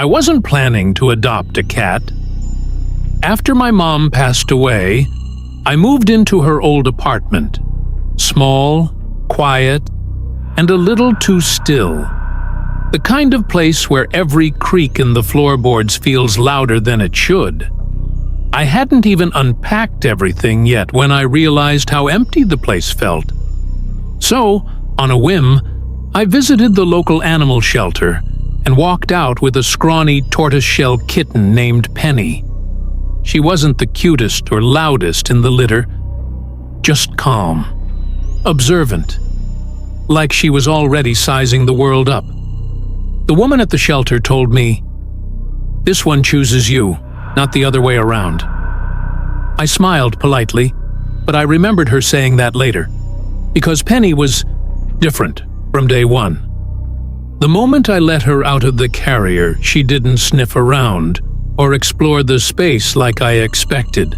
I wasn't planning to adopt a cat. After my mom passed away, I moved into her old apartment. Small, quiet, and a little too still. The kind of place where every creak in the floorboards feels louder than it should. I hadn't even unpacked everything yet when I realized how empty the place felt. So, on a whim, I visited the local animal shelter and walked out with a scrawny tortoiseshell kitten named Penny. She wasn't the cutest or loudest in the litter, just calm, observant, like she was already sizing the world up. The woman at the shelter told me, "This one chooses you, not the other way around." I smiled politely, but I remembered her saying that later, because Penny was different from day one. The moment I let her out of the carrier, she didn't sniff around or explore the space like I expected.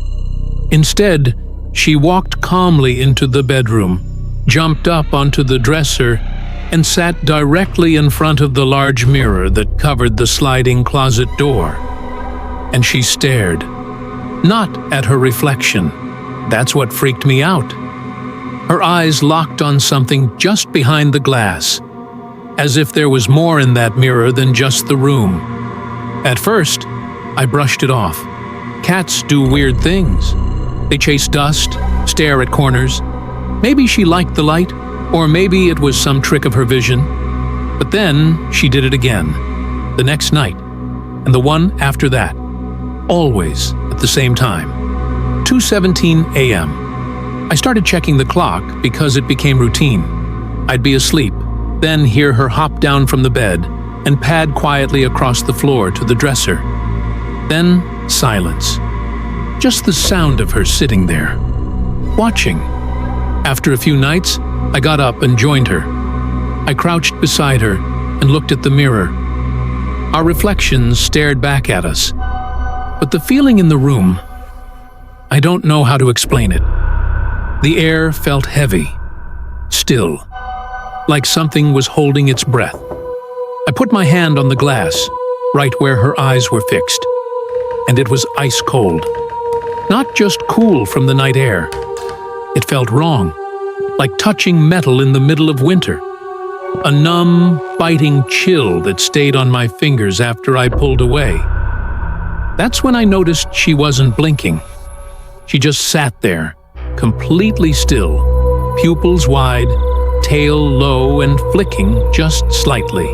Instead, she walked calmly into the bedroom, jumped up onto the dresser, and sat directly in front of the large mirror that covered the sliding closet door. And she stared, not at her reflection. That's what freaked me out. Her eyes locked on something just behind the glass, as if there was more in that mirror than just the room. At first, I brushed it off. Cats do weird things. They chase dust, stare at corners. Maybe she liked the light, or maybe it was some trick of her vision. But then she did it again, the next night, and the one after that, always at the same time. 2:17 a.m. I started checking the clock because it became routine. I'd be asleep, then hear her hop down from the bed and pad quietly across the floor to the dresser. Then silence. Just the sound of her sitting there, watching. After a few nights, I got up and joined her. I crouched beside her and looked at the mirror. Our reflections stared back at us. But the feeling in the room, I don't know how to explain it. The air felt heavy, still, like something was holding its breath. I put my hand on the glass, right where her eyes were fixed, and it was ice cold. Not just cool from the night air. It felt wrong, like touching metal in the middle of winter. A numb, biting chill that stayed on my fingers after I pulled away. That's when I noticed she wasn't blinking. She just sat there, completely still, pupils wide, tail low and flicking just slightly.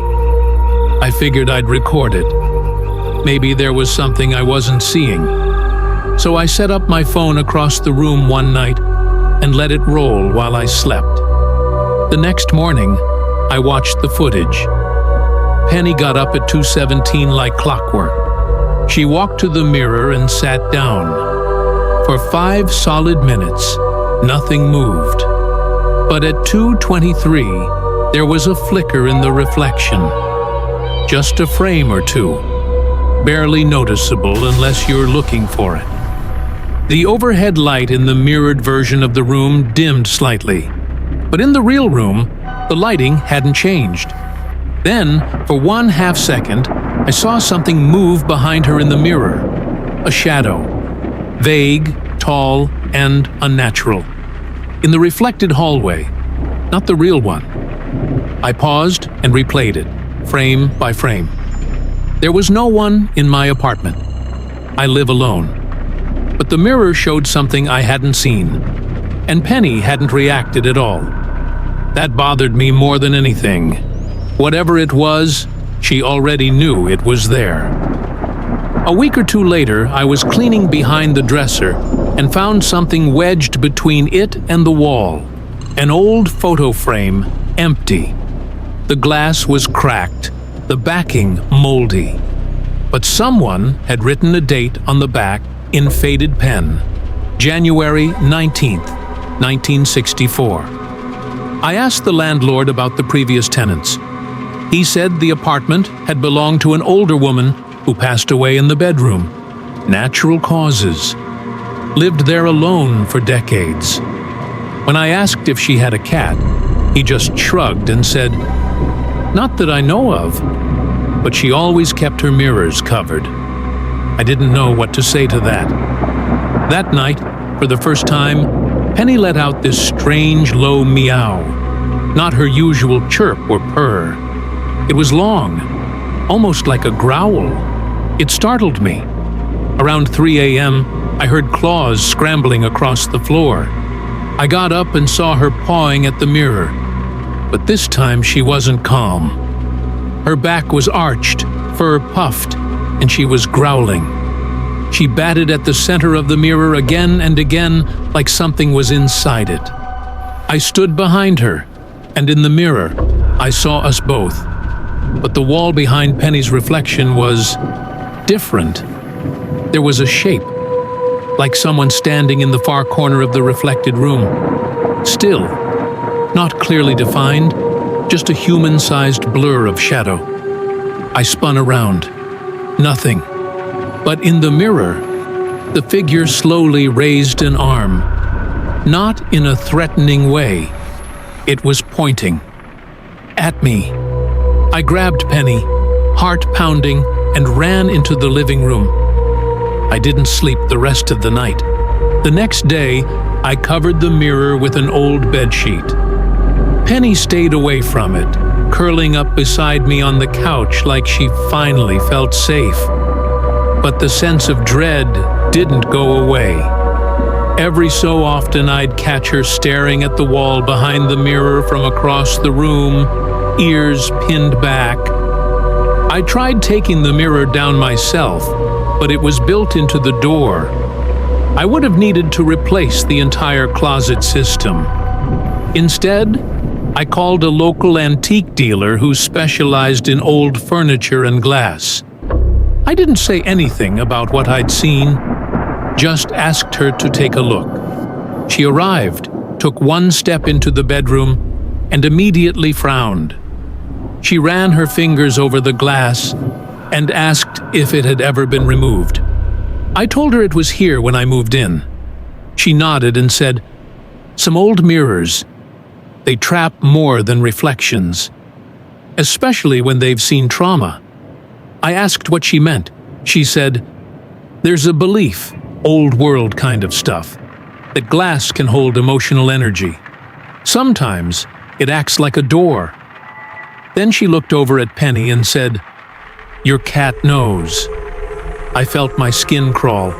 I figured I'd record it. Maybe there was something I wasn't seeing. So I set up my phone across the room one night and let it roll while I slept. The next morning, I watched the footage. Penny got up at 2:17 like clockwork. She walked to the mirror and sat down. For 5 solid minutes, nothing moved. But at 2:23, there was a flicker in the reflection. Just a frame or two, barely noticeable unless you're looking for it. The overhead light in the mirrored version of the room dimmed slightly, but in the real room, the lighting hadn't changed. Then, for 1/2 second, I saw something move behind her in the mirror. A shadow. Vague, tall, and unnatural. In the reflected hallway, not the real one. I paused and replayed it, frame by frame. There was no one in my apartment. I live alone. But the mirror showed something I hadn't seen, and Penny hadn't reacted at all. That bothered me more than anything. Whatever it was, she already knew it was there. A week or two later, I was cleaning behind the dresser and found something wedged between it and the wall. An old photo frame, empty. The glass was cracked, the backing moldy. But someone had written a date on the back in faded pen, January 19th, 1964. I asked the landlord about the previous tenants. He said the apartment had belonged to an older woman who passed away in the bedroom. Natural causes. Lived there alone for decades. When I asked if she had a cat, he just shrugged and said, "Not that I know of." but she always kept her mirrors covered. I didn't know what to say to that. That night, for the first time, Penny let out this strange low meow, not her usual chirp or purr. It was long, almost like a growl. It startled me. Around 3 a.m., I heard claws scrambling across the floor. I got up and saw her pawing at the mirror, but this time she wasn't calm. Her back was arched, fur puffed, and she was growling. She batted at the center of the mirror again and again, like something was inside it. I stood behind her, and in the mirror, I saw us both. But the wall behind Penny's reflection was different. There was a shape, like someone standing in the far corner of the reflected room. Still, not clearly defined, just a human-sized blur of shadow. I spun around. Nothing. But in the mirror, the figure slowly raised an arm. Not in a threatening way. It was pointing. At me. I grabbed Penny, heart pounding, and ran into the living room. I didn't sleep the rest of the night. The next day, I covered the mirror with an old bedsheet. Penny stayed away from it, curling up beside me on the couch like she finally felt safe. But the sense of dread didn't go away. Every so often I'd catch her staring at the wall behind the mirror from across the room, ears pinned back. I tried taking the mirror down myself, but it was built into the door. I would have needed to replace the entire closet system. Instead, I called a local antique dealer who specialized in old furniture and glass. I didn't say anything about what I'd seen, just asked her to take a look. She arrived, took one step into the bedroom, and immediately frowned. She ran her fingers over the glass and asked if it had ever been removed. I told her it was here when I moved in. She nodded and said, "Some old mirrors. They trap more than reflections, especially when they've seen trauma." I asked what she meant. She said, "There's a belief, old world kind of stuff, that glass can hold emotional energy. Sometimes it acts like a door." Then she looked over at Penny and said, "Your cat knows." I felt my skin crawl.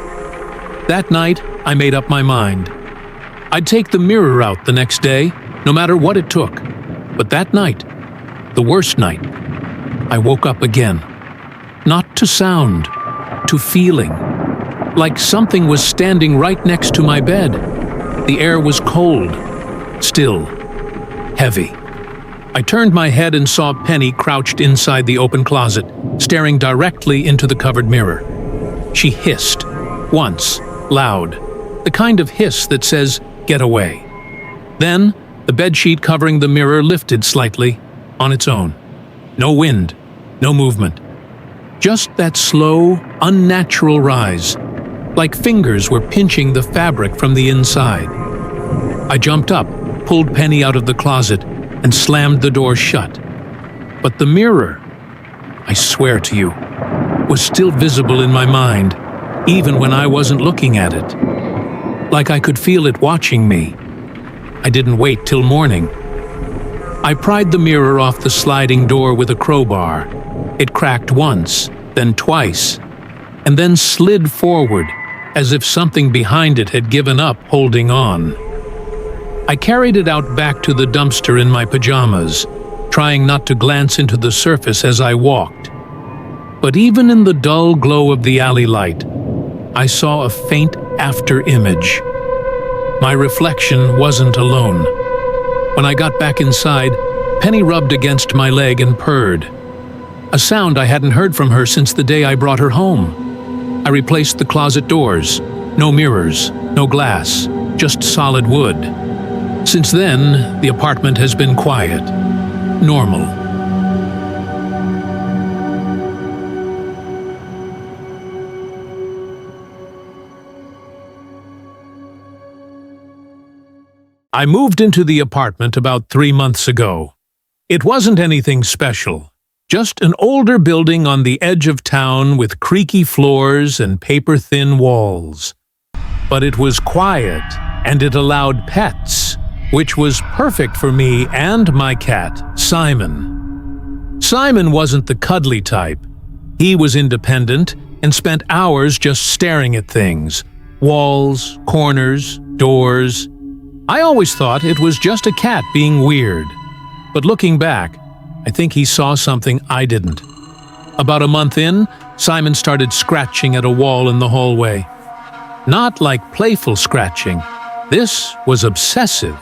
That night, I made up my mind. I'd take the mirror out the next day, no matter what it took. But that night, the worst night, I woke up again. Not to sound, to feeling. Like something was standing right next to my bed. The air was cold, still, heavy. I turned my head and saw Penny crouched inside the open closet, staring directly into the covered mirror. She hissed, once, loud, the kind of hiss that says, "Get away." Then, the bedsheet covering the mirror lifted slightly, on its own. No wind, no movement. Just that slow, unnatural rise, like fingers were pinching the fabric from the inside. I jumped up, pulled Penny out of the closet, and slammed the door shut. But the mirror, I swear to you, was still visible in my mind, even when I wasn't looking at it. Like I could feel it watching me. I didn't wait till morning. I pried the mirror off the sliding door with a crowbar. It cracked once, then twice, and then slid forward, as if something behind it had given up holding on. I carried it out back to the dumpster in my pajamas, trying not to glance into the surface as I walked. But even in the dull glow of the alley light, I saw a faint after-image. My reflection wasn't alone. When I got back inside, Penny rubbed against my leg and purred. A sound I hadn't heard from her since the day I brought her home. I replaced the closet doors. No mirrors, no glass, just solid wood. Since then, the apartment has been quiet. Normal. I moved into the apartment about 3 months ago. It wasn't anything special, Just an older building on the edge of town with creaky floors and paper-thin walls. But it was quiet, and it allowed pets, which was perfect for me and my cat, Simon. Simon wasn't the cuddly type. He was independent and spent hours just staring at things. Walls, corners, doors. I always thought it was just a cat being weird. But looking back, I think he saw something I didn't. About a month in, Simon started scratching at a wall in the hallway. Not like playful scratching. This was obsessive.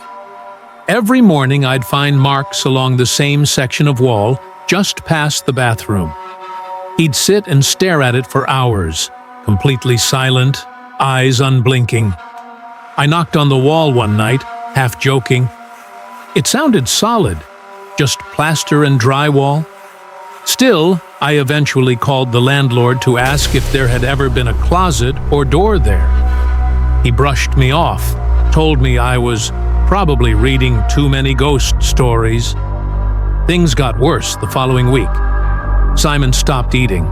Every morning I'd find marks along the same section of wall just past the bathroom. He'd sit and stare at it for hours, completely silent, eyes unblinking. I knocked on the wall one night, half joking. It sounded solid, just plaster and drywall. Still, I eventually called the landlord to ask if there had ever been a closet or door there. He brushed me off, told me I was probably reading too many ghost stories. Things got worse the following week. Simon stopped eating.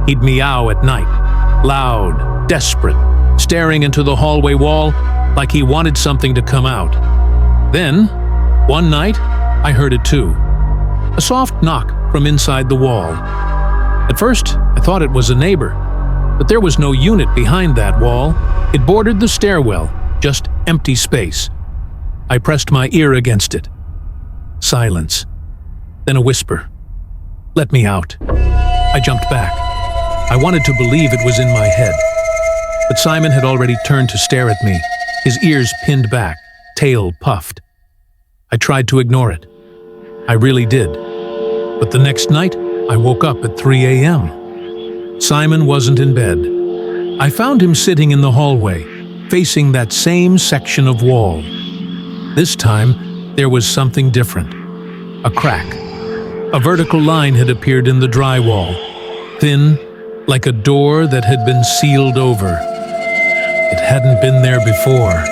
He'd meow at night, loud, desperate, staring into the hallway wall like he wanted something to come out. Then, one night, I heard it too. A soft knock from inside the wall. At first, I thought it was a neighbor, but there was no unit behind that wall. It bordered the stairwell, just empty space. I pressed my ear against it. Silence. Then a whisper. "Let me out." I jumped back. I wanted to believe it was in my head. But Simon had already turned to stare at me, his ears pinned back, tail puffed. I tried to ignore it. I really did. But the next night, I woke up at 3 a.m. Simon wasn't in bed. I found him sitting in the hallway, facing that same section of wall. This time, there was something different. A crack. A vertical line had appeared in the drywall, thin, like a door that had been sealed over. It hadn't been there before.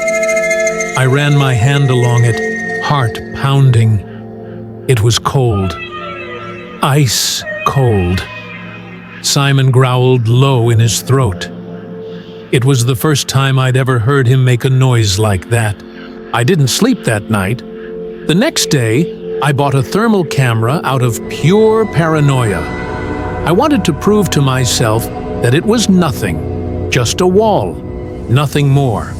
I ran my hand along it, heart pounding. It was cold. Ice cold. Simon growled low in his throat. It was the first time I'd ever heard him make a noise like that. I didn't sleep that night. The next day, I bought a thermal camera out of pure paranoia. I wanted to prove to myself that it was nothing, just a wall, nothing more.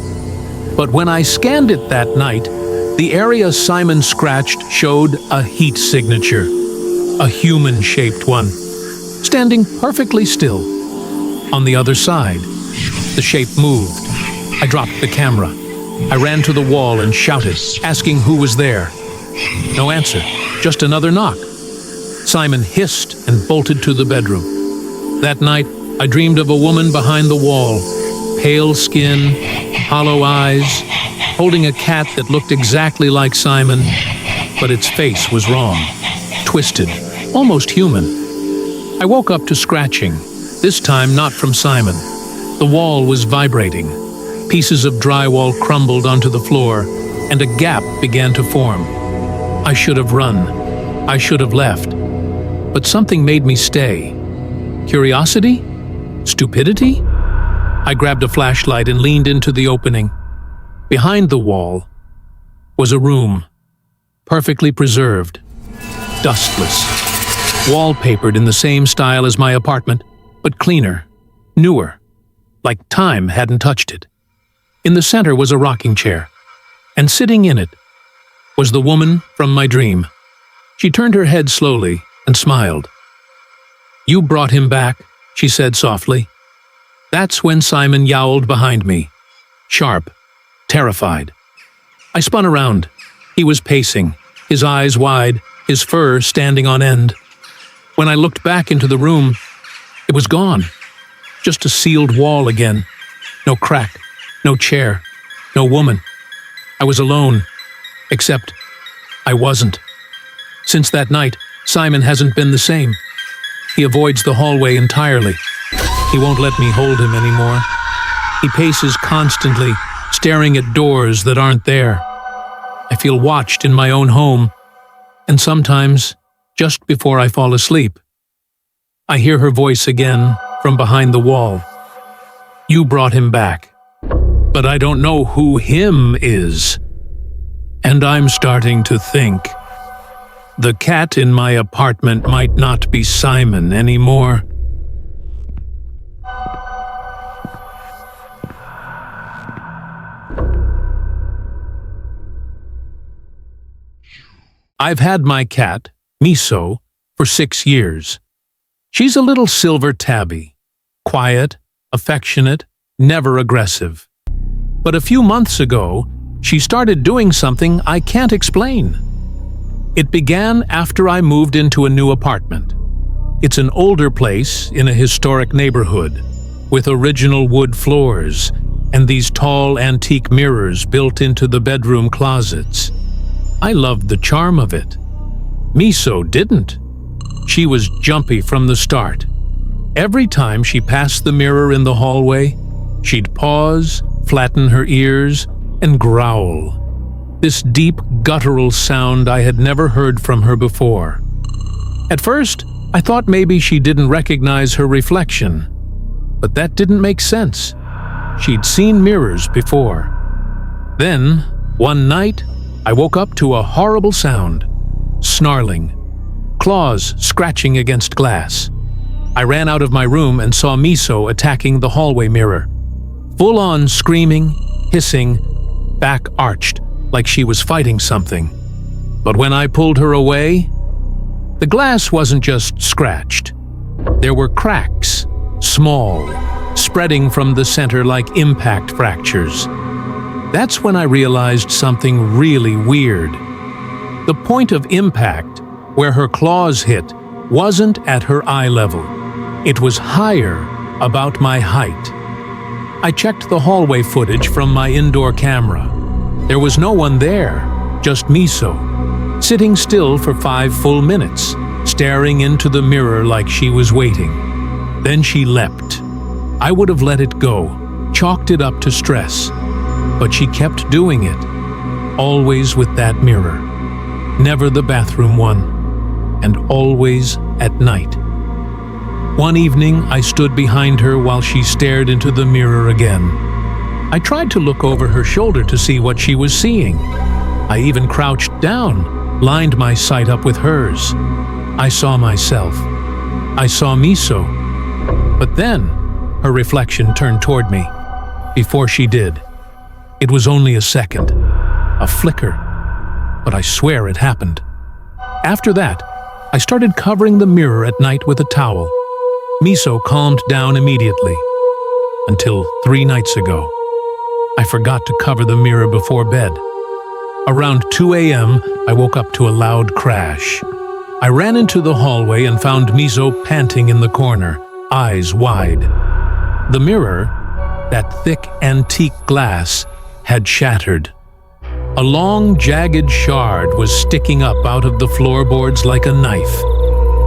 But when I scanned it that night, the area Simon scratched showed a heat signature, a human-shaped one, standing perfectly still. On the other side, the shape moved. I dropped the camera. I ran to the wall and shouted, asking who was there. No answer, just another knock. Simon hissed and bolted to the bedroom. That night, I dreamed of a woman behind the wall, pale skin, hollow eyes, holding a cat that looked exactly like Simon, but its face was wrong, twisted, almost human. I woke up to scratching, this time not from Simon. The wall was vibrating. Pieces of drywall crumbled onto the floor, and a gap began to form. I should have run. I should have left. But something made me stay. Curiosity? Stupidity? I grabbed a flashlight and leaned into the opening. Behind the wall was a room, perfectly preserved, dustless, wallpapered in the same style as my apartment, but cleaner, newer, like time hadn't touched it. In the center was a rocking chair, and sitting in it was the woman from my dream. She turned her head slowly and smiled. "You brought him back," she said softly. That's when Simon yowled behind me, sharp, terrified. I spun around. He was pacing, his eyes wide, his fur standing on end. When I looked back into the room, it was gone. Just a sealed wall again. No crack, no chair, no woman. I was alone, except I wasn't. Since that night, Simon hasn't been the same. He avoids the hallway entirely. He won't let me hold him anymore. He paces constantly, staring at doors that aren't there. I feel watched in my own home, and sometimes just before I fall asleep. I hear her voice again from behind the wall. You brought him back, but I don't know who him is. And I'm starting to think the cat in my apartment might not be Simon anymore. I've had my cat, Miso, for 6 years. She's a little silver tabby, quiet, affectionate, never aggressive. But a few months ago, she started doing something I can't explain. It began after I moved into a new apartment. It's an older place in a historic neighborhood, with original wood floors and these tall antique mirrors built into the bedroom closets. I loved the charm of it. Miso didn't. She was jumpy from the start. Every time she passed the mirror in the hallway, she'd pause, flatten her ears, and growl. This deep, guttural sound I had never heard from her before. At first, I thought maybe she didn't recognize her reflection, but that didn't make sense. She'd seen mirrors before. Then, one night, I woke up to a horrible sound. Snarling. Claws scratching against glass. I ran out of my room and saw Miso attacking the hallway mirror. Full-on screaming, hissing, back arched, like she was fighting something. But when I pulled her away, the glass wasn't just scratched. There were cracks, small, spreading from the center like impact fractures. That's when I realized something really weird. The point of impact, where her claws hit, wasn't at her eye level. It was higher, about my height. I checked the hallway footage from my indoor camera. There was no one there, just Miso, sitting still for 5 full minutes, staring into the mirror like she was waiting. Then she leapt. I would have let it go, chalked it up to stress. But she kept doing it, always with that mirror. Never the bathroom one, and always at night. One evening, I stood behind her while she stared into the mirror again. I tried to look over her shoulder to see what she was seeing. I even crouched down, lined my sight up with hers. I saw myself. I saw Miso. But then, her reflection turned toward me. Before she did. It was only a second, a flicker, but I swear it happened. After that, I started covering the mirror at night with a towel. Miso calmed down immediately, until 3 nights ago. I forgot to cover the mirror before bed. Around 2 a.m., I woke up to a loud crash. I ran into the hallway and found Miso panting in the corner, eyes wide. The mirror, that thick antique glass, had shattered. A long, jagged shard was sticking up out of the floorboards like a knife,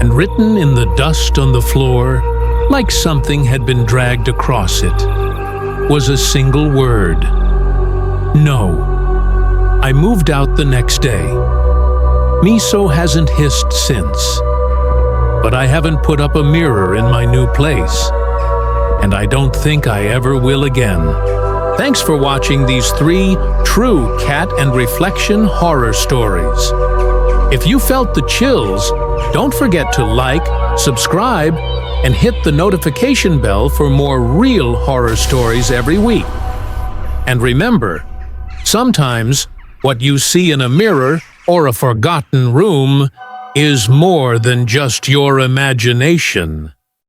and written in the dust on the floor, like something had been dragged across it, was a single word. No. I moved out the next day. Miso hasn't hissed since, but I haven't put up a mirror in my new place, and I don't think I ever will again. Thanks for watching these 3 true cat and reflection horror stories. If you felt the chills, don't forget to like, subscribe, and hit the notification bell for more real horror stories every week. And remember, sometimes what you see in a mirror or a forgotten room is more than just your imagination.